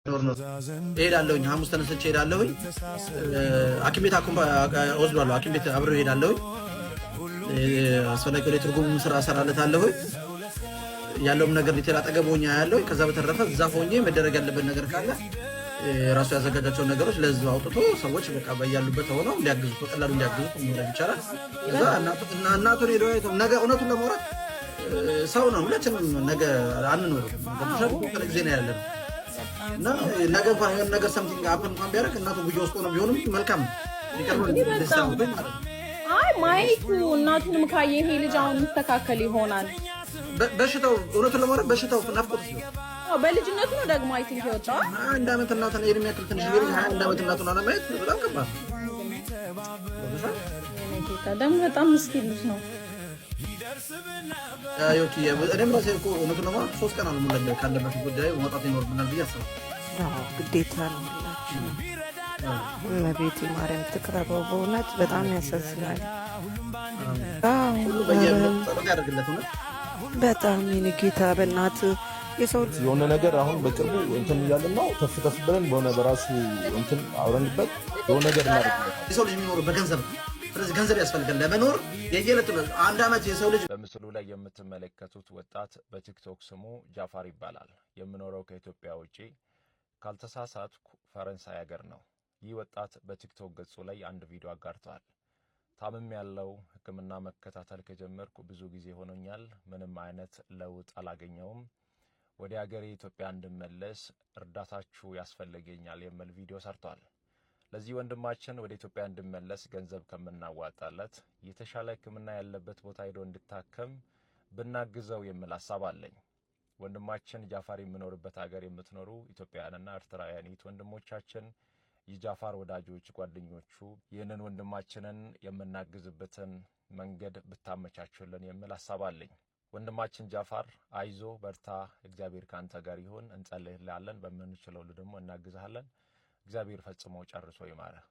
ነው እሄዳለሁኝ ሐሙስ ተነስቼ እሄዳለሁኝ ሐኪም ቤት ወስዷለሁ ሐኪም ቤት አብሬው እሄዳለሁኝ አስፈላጊ የትርጉም ስራ እሰራለታለሁኝ ያለውም ነገር ዲቴል አጠገብ ሆኜ ያለሁኝ ከዛ በተረፈ እዛ ሆኜ መደረግ ያለበት ነገር ካለ ራሱ ያዘጋጃቸው ነገሮች ለህዝብ አውጥቶ ሰዎች በቃ በያሉበት ሆነው እንዲያግዙ በቀላሉ እንዲያግዙ ማለት ይቻላል። እዛ እናቱን ሄዶ ነገ እውነቱን ለማውራት ሰው ነው ሁላችንም ነገ አንኖርም ገብቶሻል ጊዜ ነው ያለነው እና ነገ እንኳን የሆነ ነገር ሰምቲንግ አፕን እንኳን ቢያደርግ እናቱ ጉጆ ውስጥ ነው ቢሆንም መልካም አይ ማየቱ እናቱንም ካየ ይሄ ልጅ አሁን መስተካከል ይሆናል። በሽታው እውነቱን ለማውራት በሽታው ናፍቆት ነው። በልጅነቱ ነው ደግሞ አይ ቲንክ የወጣው አንድ አመት እናቱን የእድሜ ያክል ትንሽ ልጅ 21 አመት እናቱን አለማየት በጣም ከባድ ደግሞ በጣም ምስኪን ልጅ ነው። ዮኪ እኔም ራሴ እኮ እውነቱን ለማውራት 3 ቀን አልሞላም ካለበት ጉዳይ መውጣት ይኖርብናል ብዬ አስባለሁ። ግዴታ ነው። እመቤቴ ማርያም ትቅረበው። በእውነት በጣም ያሳዝናል። በጣም የኔ ጌታ በእናት የሰው የሆነ ነገር አሁን በቅርቡ እንትን እያልን ነው ተፍ ብለን በሆነ በራሱ እንትን አውረንበት የሆነ ነገር እናደርግበት። የሰው ልጅ የሚኖረው በገንዘብ ነው። ስለዚህ ገንዘብ ያስፈልጋል ለመኖር የየዕለት አንድ አመት የሰው ልጅ። በምስሉ ላይ የምትመለከቱት ወጣት በቲክቶክ ስሙ ጃፋር ይባላል። የምኖረው ከኢትዮጵያ ውጪ ካልተሳሳትኩ ፈረንሳይ ሀገር ነው። ይህ ወጣት በቲክቶክ ገጹ ላይ አንድ ቪዲዮ አጋርቷል። ታምም ያለው ሕክምና መከታተል ከጀመርኩ ብዙ ጊዜ ሆኖኛል። ምንም አይነት ለውጥ አላገኘውም። ወደ ሀገሬ ኢትዮጵያ እንድመለስ እርዳታችሁ ያስፈልገኛል የሚል ቪዲዮ ሰርቷል። ለዚህ ወንድማችን ወደ ኢትዮጵያ እንድመለስ ገንዘብ ከምናዋጣለት የተሻለ ሕክምና ያለበት ቦታ ሄዶ እንድታከም ብናግዘው የሚል ሐሳብ አለኝ። ወንድማችን ጃፋር የሚኖርበት ሀገር የምትኖሩ ኢትዮጵያውያንና ኤርትራውያን ወንድሞቻችን የጃፋር ወዳጆች ጓደኞቹ ይህንን ወንድማችንን የምናግዝበትን መንገድ ብታመቻቹልን የሚል ሐሳብ አለኝ። ወንድማችን ጃፋር አይዞ በርታ፣ እግዚአብሔር ካንተ ጋር ይሁን፣ እንጸልይልሃለን፣ በምንችለው ደግሞ እናግዝሃለን። እግዚአብሔር ፈጽሞ ጨርሶ ይማረህ።